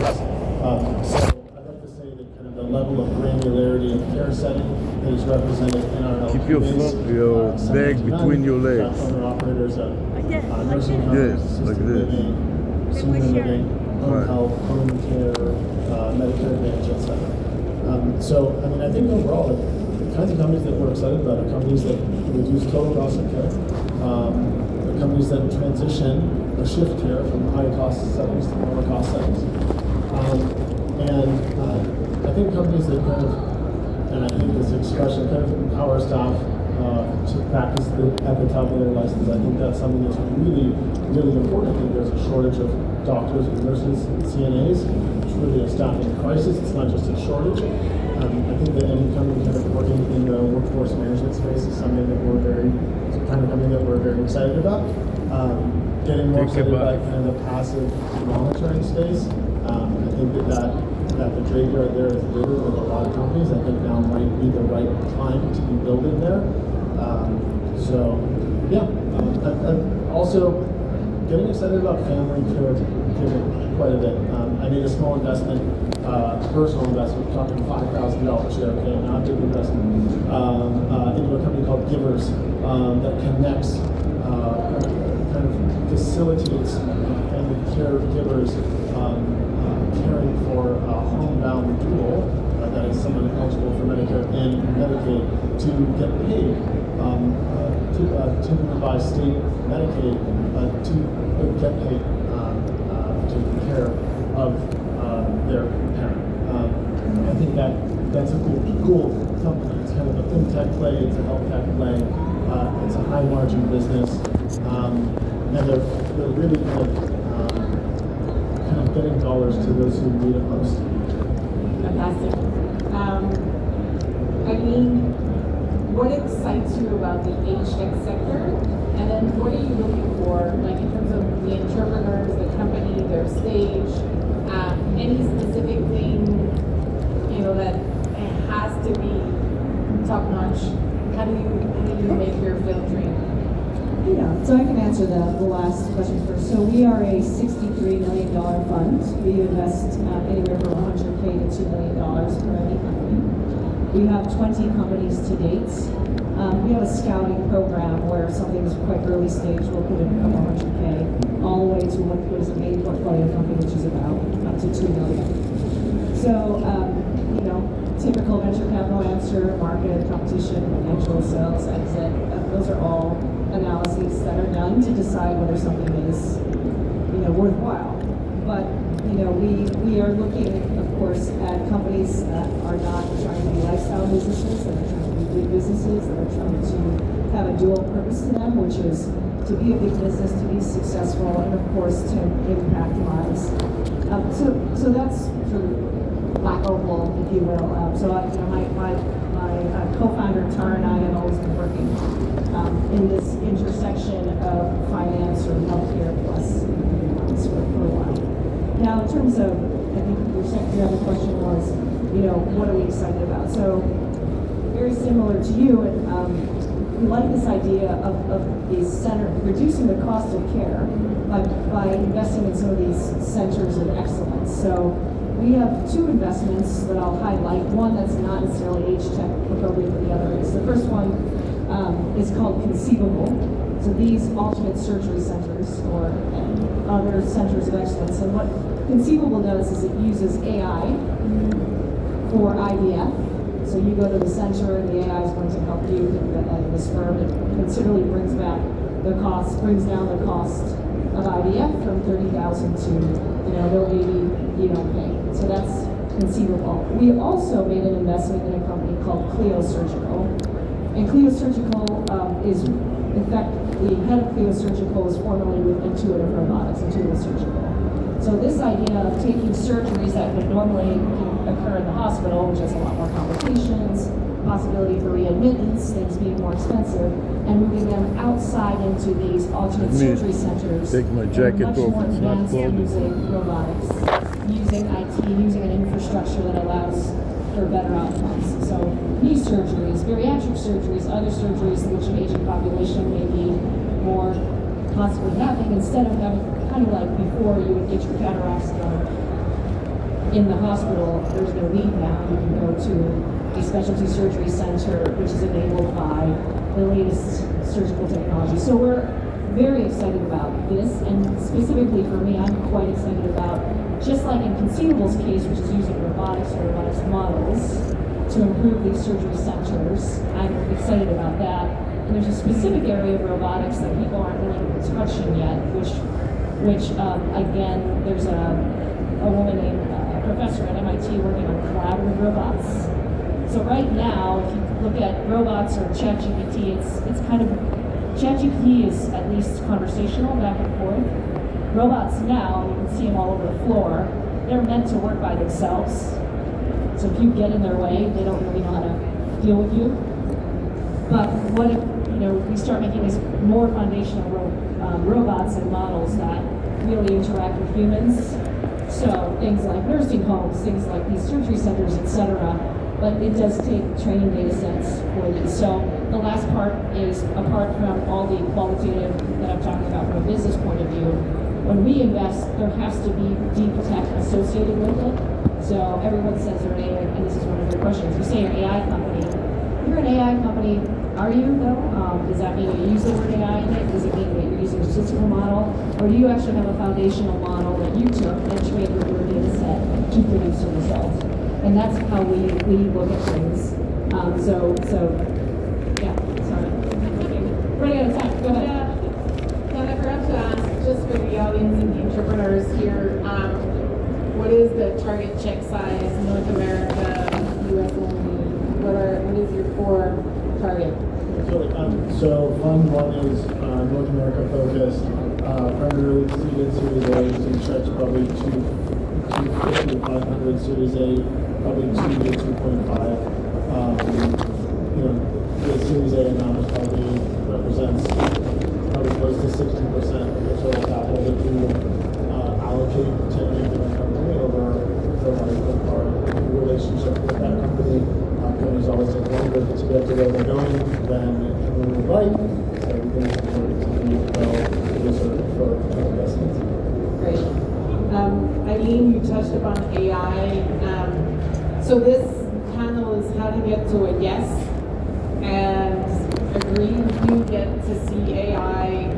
case. So I'd like to say that kind of the level of granularity and care setting that is represented in our Keep your bag between your legs. Owner-operators of nursing Yes, homes, like assisted this. living, senior living, home health, home care, Medicare Advantage, etc. So, I mean, I think overall, the kinds of companies that we're excited about are companies that reduce total cost of care, are companies that transition or shift care from high-cost settings to lower-cost settings. I think companies that kind of, and I hate this expression, kind of empower staff to practice at the top of their license. I think that's something that's really, really important. I think there's a shortage of doctors and nurses and CNAs. It's really a staffing crisis. It's not just a shortage. I think that any company kind of working in the workforce management space is something that we're very excited about. Getting more excited about kind of the passive monitoring space. I think that the graveyard there is littered with a lot of companies. I think now might be the right time to be building there. I'm also getting excited about family caregiving quite a bit. I made a small investment, personal investment, talking $5,000 here, okay, not a big investment, into a company called Givers that connects, kind of facilitates family caregivers caring for a homebound dual, that is someone eligible for Medicare and Medicaid, to get paid to by state Medicaid to get paid to take care of their parent. I think that's a cool company. It's kind of a fintech play, it's a health tech play, it's a high margin business, and they're really kind of getting dollars to those who need it most. Fantastic. I mean, what excites you about the age tech sector? And then what are you looking for, like in terms of the entrepreneurs, the company, their stage, any specific thing, that it has to be top notch? How do you make your film dream? Yeah, so I can answer the last question first. So we are a $63 million fund. We invest anywhere from $100K to $2 million for any company. We have 20 companies to date. We have a scouting program where something is quite early stage, we'll put in a couple $100K, all the way to what is a main portfolio company, which is about up to $2 million. So, typical venture capital answer, market, competition, financial, sales, exit, those are all analyses that are done to decide whether something is, worthwhile. But, we are looking, of course, at companies that are not trying to be lifestyle businesses, that are trying to be big businesses, that are trying to have a dual purpose to them, which is to be a big business, to be successful, and of course, to impact lives. So that's sort of black opal, if you will. My co-founder Tara and I have always been working in this intersection of finance or healthcare plus economics for a while. Now, in terms of, I think your other question was, what are we excited about? So, very similar to you, we like this idea of these reducing the cost of care by investing in some of these centers of excellence. So, we have two investments that I'll highlight. One that's not necessarily age tech appropriate, but the other is. The first one is called Conceivable. So these alternate surgery centers or other centers of excellence. And what Conceivable does is it uses AI for IVF. So you go to the center and the AI is going to help you with the sperm. It considerably brings down the cost of IVF from $30,000 to no baby you don't pay. So that's Conceivable. We also made an investment in a company called Clio Surgical. And Clio Surgical is, in fact, the head of Clio Surgical is formerly with Intuitive Robotics, Intuitive Surgical. So this idea of taking surgeries that would normally occur in the hospital, which has a lot more complications, possibility for readmittance, things being more expensive, and moving them outside into these alternate surgery centers. Take my jacket off, it's not cold. Using robotics, using IT, using an infrastructure that allows for better outcomes. So knee surgeries, bariatric surgeries, other surgeries in which an aging population may be more possibly having, instead of having kind of like before you would get your cataracts done in the hospital, there's no need now. You can go to a specialty surgery center, which is enabled by the latest surgical technology. So we're very excited about this, and specifically for me, I'm quite excited about, just like in Conceivable's case, which is using robotics or robotics models to improve these surgery centers. I'm excited about that. And there's a specific area of robotics that people aren't really touching yet, which again, there's a woman named professor at MIT working on collaborative robots. So right now, if you look at robots or ChatGPT, it's kind of, ChatGPT is at least conversational, back and forth. Robots now, you can see them all over the floor, they're meant to work by themselves. So if you get in their way, they don't really know how to deal with you. But what if, we start making these more foundational robots and models that really interact with humans? So things like nursing homes, things like these surgery centers, etc. But it does take training data sets for these. So the last part is, apart from all the qualitative that I'm talking about from a business point of view, when we invest, there has to be deep tech associated with it. So everyone says they're an AI, and this is one of your questions. You say you're an AI company. You're an AI company, are you though? Does that mean you use the word AI in it? Does it mean that you're using a statistical model? Or do you actually have a foundational model that you took and trained with your data set to produce a result? And that's how we look at things. Yeah, sorry. Running out of time, go ahead. Yeah. And I forgot to ask, just for the audience and the entrepreneurs here, what is the target check size, North America, US only? What is your core target? So Fund 1 is North America focused, primarily seeded Series A, and checks probably 250 to 500, Series A probably 2 to 2.5. The Series A amount is probably represents probably close to 60% of the total capital that you allocate to any given company over the life of our relationship with that company. Companies always take longer to get to where they're going than we would like, so we think it's important to be well-reserved for investments. Great. Eileen, you touched upon AI. So this panel is how to get to a yes and agree. You get to see AI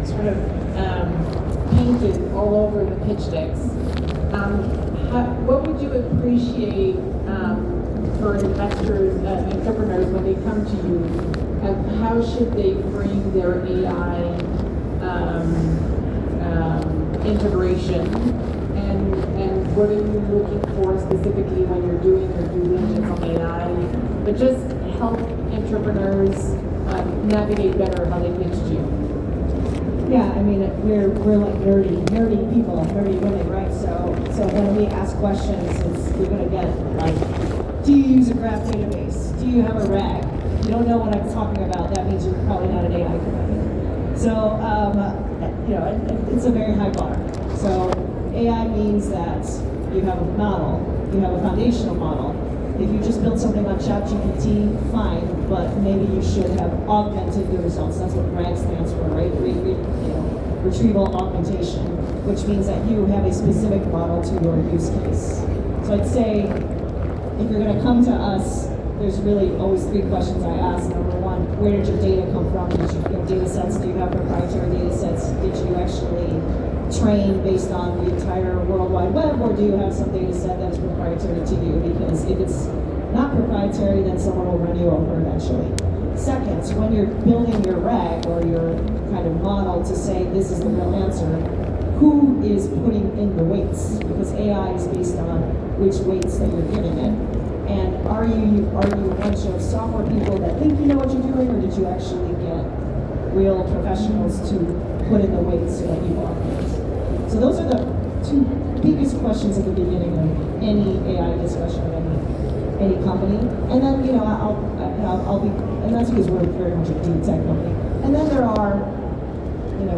sort of painted all over the pitch decks. What would you appreciate for investors, entrepreneurs, when they come to you? How should they frame their AI integration? And what are you looking for specifically when you're doing your due diligence on AI? But just help entrepreneurs navigate better how they pitch to you. Yeah, I mean, we're like nerdy people, nerdy women, right? So when we ask questions, you're gonna get like, do you use a graph database? Do you have a RAG? If you don't know what I'm talking about, that means you're probably not an AI company. So it's a very high bar. So AI means that you have a model, you have a foundational model. If you just build something on ChatGPT, fine, but maybe you should have augmented the results. That's what RAG stands for, right? Retrieval augmentation, which means that you have a specific model to your use case. So I'd say, if you're going to come to us, there's really always 3 questions I ask. Number 1, where did your data come from? Did you data sets? Do you have proprietary data sets? Did you actually train based on the entire World Wide Web, or do you have some data set that is proprietary to you? Because if it's not proprietary, then someone will run you over eventually. Second, when you're building your RAG or your kind of model to say this is the real answer, who is putting in the weights? Because AI is based on which weights that you're giving it. And are you a bunch of software people that think you know what you're doing, or did you actually get real professionals to put in the weights so that you augment? So those are the 2 biggest questions at the beginning of any AI discussion of any company. And then I'll be, and that's because we're very much a deep tech company. And then there are,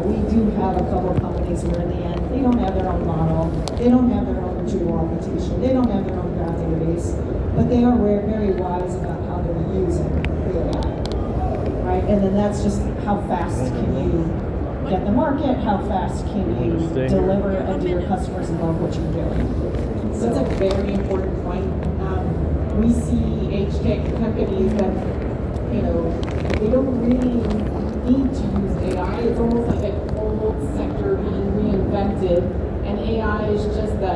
we do have a couple of companies where in the end they don't have their own model, they don't have their own retrieval augmentation, they don't have their own graph database, but they are very wise about how they're using the AI, right? And then that's just how fast can you get the market, how fast can you deliver and do your customers and love what you're doing. That's a very important point. We see age tech companies that, you know, they don't really need to use AI. It's almost like a whole sector being reinvented, and AI is just the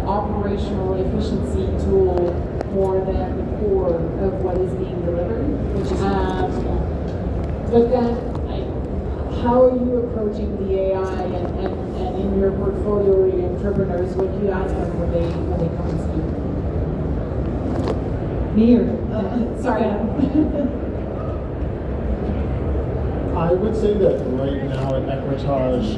operational efficiency tool more than the core of what is being delivered. Which is, but then, how are you approaching the AI and in your portfolio or your entrepreneurs? What do you ask them when they come and speak? Me or? Sorry. I would say that right now at Equitage,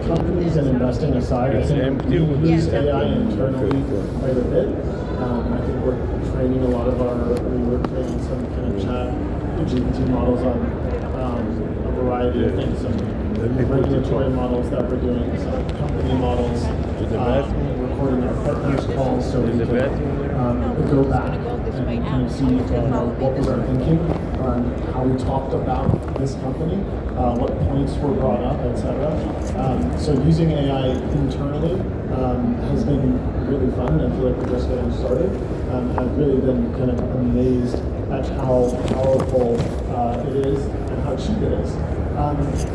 companies and investing aside, I think we use AI internally quite a bit. I think we're training a lot of we're training some kind of chat GPT models on a variety of things, some regulatory models that we're doing, some company models, recording our partners' calls so we can go back and kind of see what was our thinking on how we talked about this company, what points were brought up, etc. So using AI internally has been really fun, and I feel like we're just getting started. I've really been kind of amazed at how powerful it is and how cheap it is.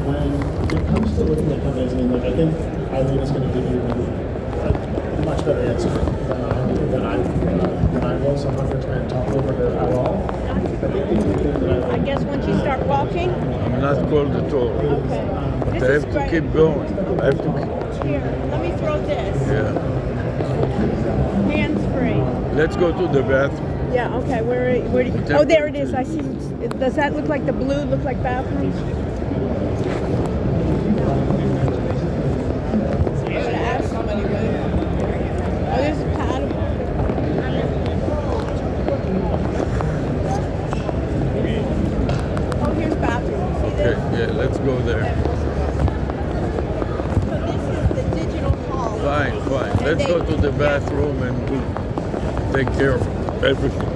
When it comes to looking at companies, I mean, like, I think Eileen is going to give you a much better answer than I will, so I'm not going to try and talk over her at all. I guess once you start walking. I'm not cold at all. Okay. But I have to keep going. I have to Here, let me throw this. Yeah. Hands free. Let's go to the bathroom. Yeah, okay. Where do you, oh, there it is. I see. Does that look like the blue look like bathrooms? Oh, there's a paddle. Oh, here's bathrooms. See Okay, this? yeah, let's go there. So this is the digital hall. Fine. And Let's go to the bathroom and we'll take care of everything.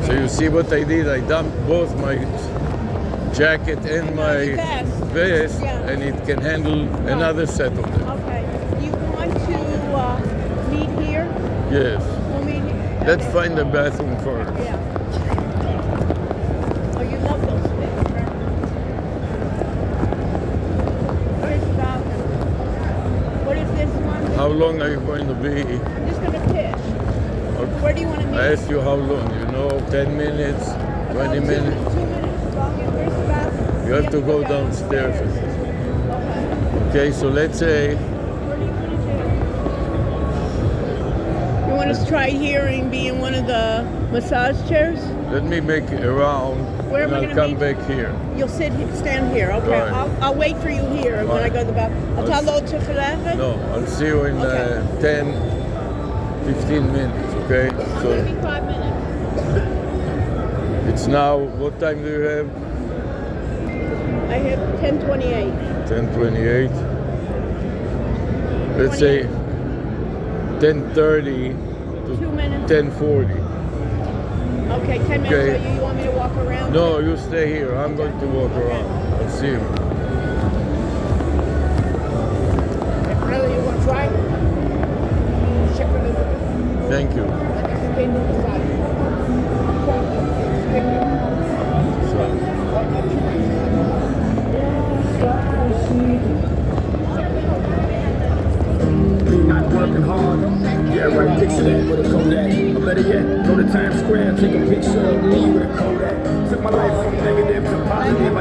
So you see what I did? I dumped both my jacket and my vest, and it can handle another set of them. Okay. You want to meet here? Yes. We'll meet here. Let's find the bathroom first. Yeah. Oh, you love those things. Where's the bathroom? What is this one? How long are you going to be? I'm just going to pitch. Where do you want to meet? I asked you how long, 10 minutes, 20 minutes. 2 minutes. Where's the bathroom? You have to go downstairs. Okay, so let's say, What do you want to do? You want to try here and be in one of the massage chairs? let me make a round Where and am I I'll gonna come meet? back here. You'll stand here. Okay. Right. I'll wait for you here when I go to the bathroom. I'll tell Lord to verleggen. No, I'll see you in Okay. 10, 15 minutes, okay? I'm going to be 5 minutes. It's now, what time do you have? I have 10:28. 10:28. Let's say 10:30 to 2 minutes. 10:40. Okay, 10 minutes. Okay. So you want me to walk around? No, you stay here. I'm going to walk around. I'll see you. Really, you want to try? Thank you. Not working hard. Yeah, right, picture that with a Kodak. Or better yet, go to Times Square, take a picture of me with a Kodak. Took my life from negative to positive.